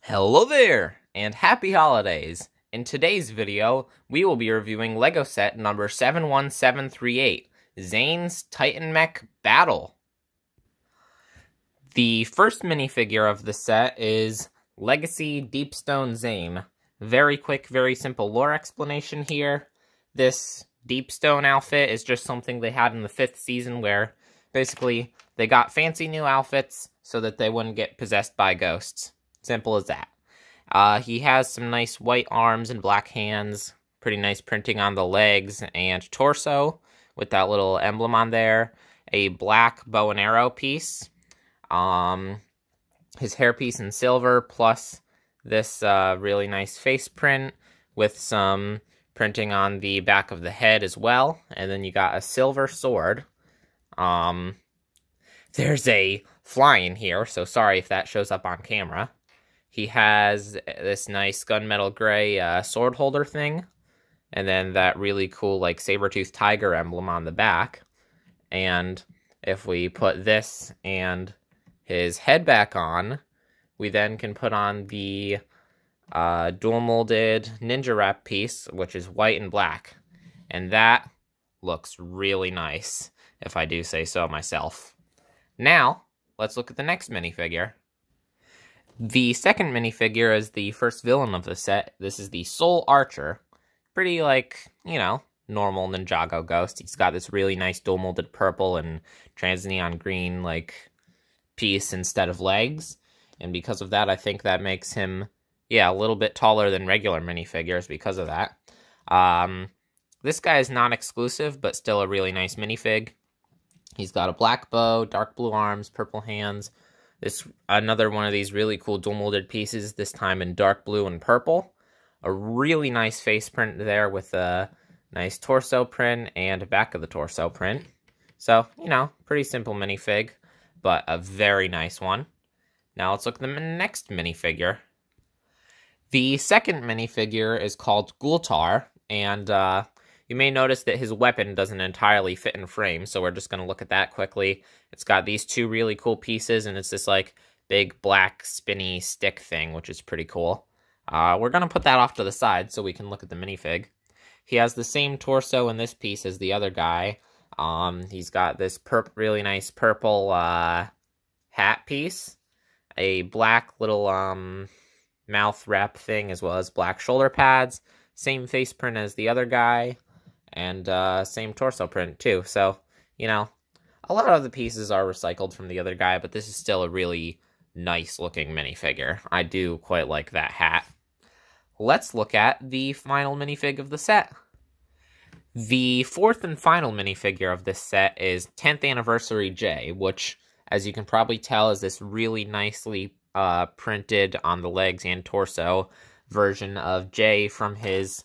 Hello there, and happy holidays! In today's video, we will be reviewing LEGO set number 71738, Zane's Titan Mech Battle. The first minifigure of the set is Legacy Deepstone Zane. Very quick, very simple lore explanation here. This Deepstone outfit is just something they had in the 5th season where, basically, they got fancy new outfits so that they wouldn't get possessed by ghosts. Simple as that. He has some nice white arms and black hands, pretty nice printing on the legs and torso with that little emblem on there. A black bow and arrow piece. His hairpiece in silver, plus this really nice face print with some printing on the back of the head as well. And then you got a silver sword. There's a fly in here, so sorry if that shows up on camera. He has this nice gunmetal gray sword holder thing, and then that really cool like saber-toothed tiger emblem on the back. And if we put this and his head back on, we then can put on the dual molded ninja wrap piece, which is white and black. And that looks really nice, if I do say so myself. Now, let's look at the next minifigure. The second minifigure is the first villain of the set. This is the Soul Archer. Pretty, like, you know, normal Ninjago ghost. He's got this really nice dual molded purple and trans neon green, like, piece instead of legs. And because of that, I think that makes him, yeah, a little bit taller than regular minifigures because of that. This guy is non-exclusive, but still a really nice minifig. He's got a black bow, dark blue arms, purple hands. This another one of these really cool dual molded pieces, this time in dark blue and purple. A really nice face print there with a nice torso print and back of the torso print. So, you know, pretty simple minifig, but a very nice one. Now let's look at the next minifigure. The second minifigure is called Gultar, and you may notice that his weapon doesn't entirely fit in frame, so we're just going to look at that quickly. It's got these two really cool pieces, and it's this, like, big black spinny stick thing, which is pretty cool. We're going to put that off to the side so we can look at the minifig. He has the same torso in this piece as the other guy. He's got this really nice purple hat piece, a black little mouth wrap thing, as well as black shoulder pads, same face print as the other guy, and same torso print too. So, you know, a lot of the pieces are recycled from the other guy, but this is still a really nice looking minifigure. I do quite like that hat. Let's look at the final minifig of the set. The fourth and final minifigure of this set is 10th Anniversary Jay, which, as you can probably tell, is this really nicely printed on the legs and torso version of Jay from his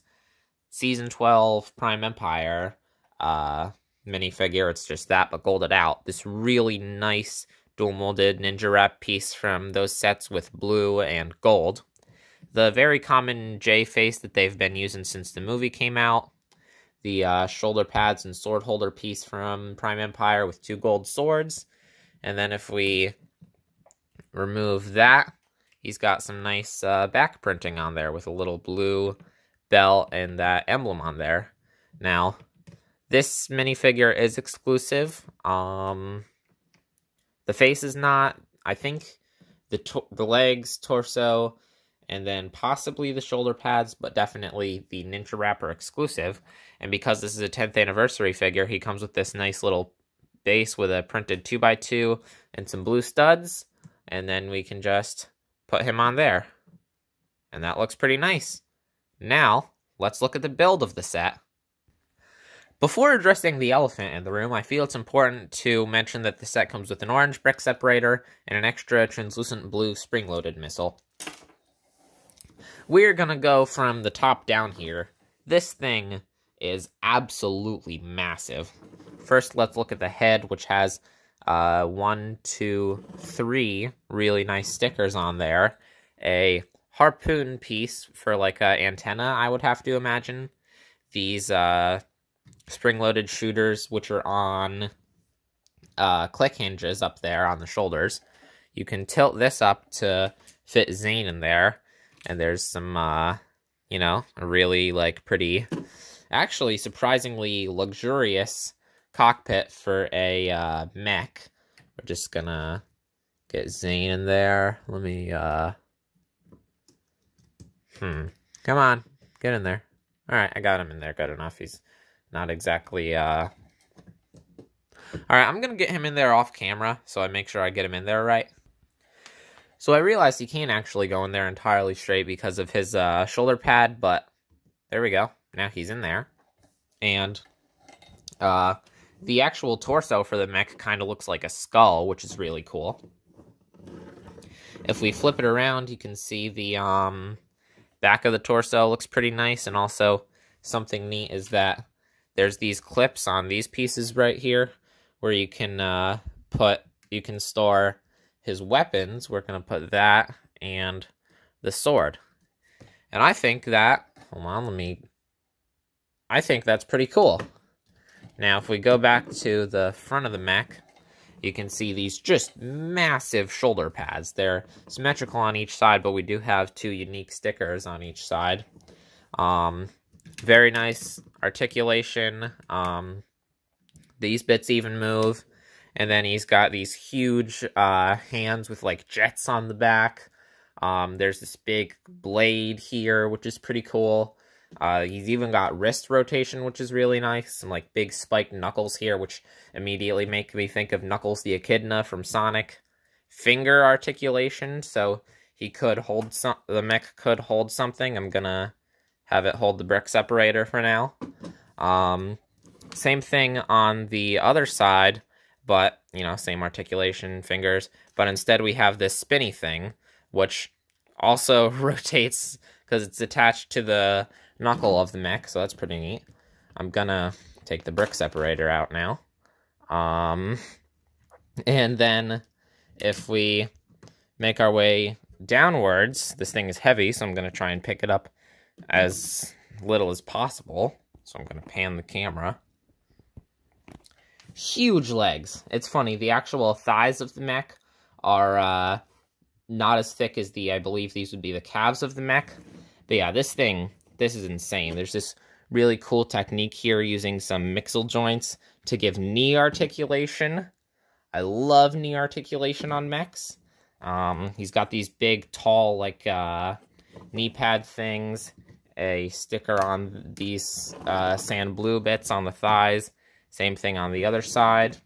Season 12 Prime Empire minifigure. It's just that, but golded out. This really nice dual molded ninja wrap piece from those sets with blue and gold. The very common Jay face that they've been using since the movie came out. The shoulder pads and sword holder piece from Prime Empire with 2 gold swords. And then if we remove that, he's got some nice back printing on there with a little blue belt and that emblem on there. Now, this minifigure is exclusive. The face is not. I think the legs, torso, and then possibly the shoulder pads, but definitely the ninja wrap are exclusive. And because this is a 10th anniversary figure, he comes with this nice little base with a printed 2x2 and some blue studs. And then we can just put him on there. And that looks pretty nice. Now, let's look at the build of the set. Before addressing the elephant in the room, I feel it's important to mention that the set comes with an orange brick separator and an extra translucent blue spring-loaded missile. We're gonna go from the top down here. This thing is absolutely massive. First, let's look at the head, which has 1, 2, 3 really nice stickers on there. A harpoon piece for like an antenna, I would have to imagine. These spring-loaded shooters, which are on click hinges up there on the shoulders. You can tilt this up to fit Zane in there. And there's some, you know, a really, like, pretty, actually surprisingly luxurious cockpit for a mech. We're just gonna get Zane in there. Let me, come on, get in there. Alright, I got him in there good enough. He's not exactly, Alright, I'm gonna get him in there off camera, so I make sure I get him in there right. So I realized he can't actually go in there entirely straight because of his shoulder pad, but there we go. Now he's in there. And the actual torso for the mech kind of looks like a skull, which is really cool. If we flip it around, you can see the back of the torso looks pretty nice, and also something neat is that there's these clips on these pieces right here where you can store his weapons. We're going to put that and the sword. And I think that, hold on, I think that's pretty cool. Now, if we go back to the front of the mech, you can see these just massive shoulder pads. They're symmetrical on each side, but we do have 2 unique stickers on each side. Very nice articulation. These bits even move. And then he's got these huge hands with, like, jets on the back. There's this big blade here, which is pretty cool. He's even got wrist rotation, which is really nice. Some, like, big spiked knuckles here, which immediately make me think of Knuckles the Echidna from Sonic. Finger articulation, so he could hold the mech could hold something. I'm gonna have it hold the brick separator for now. Same thing on the other side, but, you know, same articulation, fingers. But instead we have this spinny thing, which also rotates because it's attached to the knuckle of the mech, so that's pretty neat. I'm gonna take the brick separator out now. And then if we make our way downwards, this thing is heavy, so I'm gonna try and pick it up as little as possible. So I'm gonna pan the camera. Huge legs. It's funny, the actual thighs of the mech are not as thick as I believe these would be the calves of the mech. But yeah, this is insane. There's this really cool technique here using some mixel joints to give knee articulation. I love knee articulation on mechs. He's got these big, tall, like, knee pad things, a sticker on these sand blue bits on the thighs, same thing on the other side.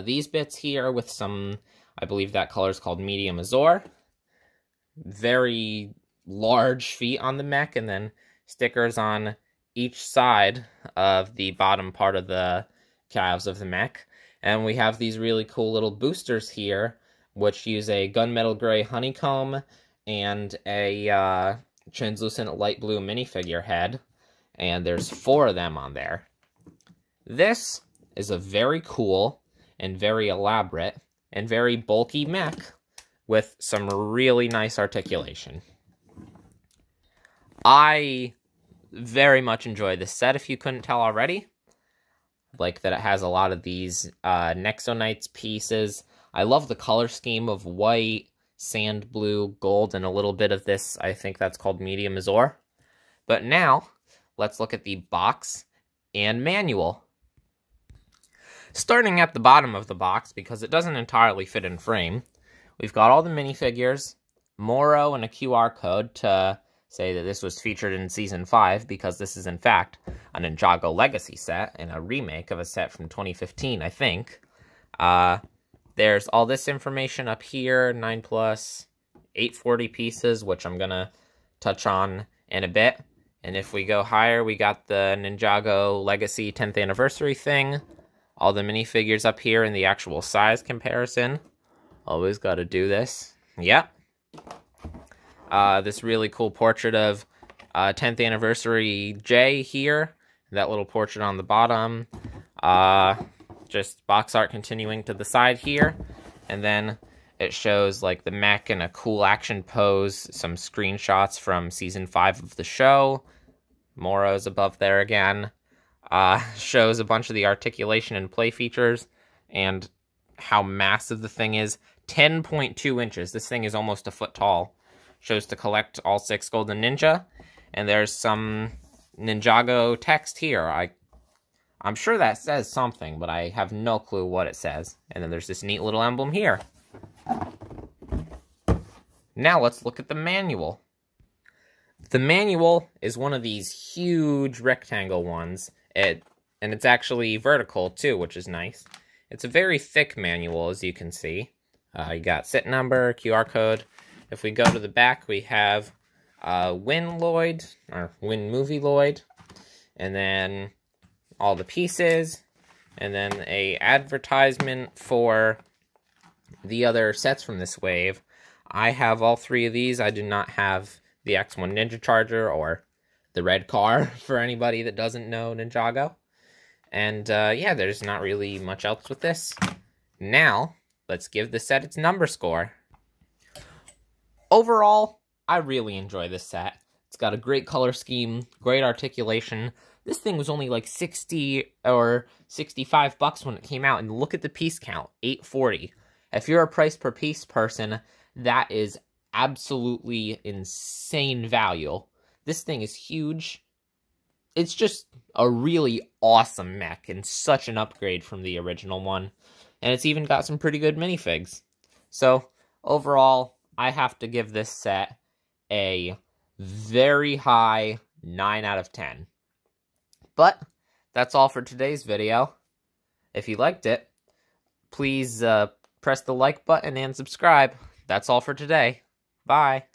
These bits here with some, I believe that color is called medium azure. Very large feet on the mech, and then stickers on each side of the bottom part of the calves of the mech. And we have these really cool little boosters here, which use a gunmetal gray honeycomb and a translucent light blue minifigure head. And there's 4 of them on there. This is a very cool and very elaborate and very bulky mech with some really nice articulation. I very much enjoy this set, if you couldn't tell already. Like that it has a lot of these Nexonites pieces. I love the color scheme of white, sand blue, gold, and a little bit of this, I think that's called medium azure. But now, let's look at the box and manual. Starting at the bottom of the box, because it doesn't entirely fit in frame, we've got all the minifigures, Moro, and a QR code to say that this was featured in Season 5, because this is, in fact, a Ninjago Legacy set, and a remake of a set from 2015, I think. There's all this information up here, 9+, 840 pieces, which I'm going to touch on in a bit. And if we go higher, we got the Ninjago Legacy 10th anniversary thing. All the minifigures up here in the actual size comparison. Always got to do this. Yep. This really cool portrait of 10th anniversary Jay here. That little portrait on the bottom. Just box art continuing to the side here. And then it shows like the mech in a cool action pose. Some screenshots from Season 5 of the show. Moro's above there again. Shows a bunch of the articulation and play features and how massive the thing is. 10.2 inches. This thing is almost a foot tall. Shows to collect all 6 Golden Ninja. And there's some Ninjago text here. I'm sure that says something, but I have no clue what it says. And then there's this neat little emblem here. Now let's look at the manual. The manual is one of these huge rectangle ones, and it's actually vertical too, which is nice. It's a very thick manual, as you can see. You got sit number, QR code. If we go to the back, we have Win Lloyd, or Win Movie Lloyd, and then all the pieces, and then a advertisement for the other sets from this wave. I have all 3 of these. I do not have the X1 Ninja Charger or the red car for anybody that doesn't know Ninjago. And yeah, there's not really much else with this. Now, let's give the set its number score. Overall, I really enjoy this set. It's got a great color scheme, great articulation. This thing was only like 60 or 65 bucks when it came out, and look at the piece count, 840. If you're a price per piece person, that is absolutely insane value. This thing is huge. It's just a really awesome mech and such an upgrade from the original one. And it's even got some pretty good minifigs. So, overall, I have to give this set a very high 9 out of 10. But, that's all for today's video. If you liked it, please press the like button and subscribe. That's all for today. Bye.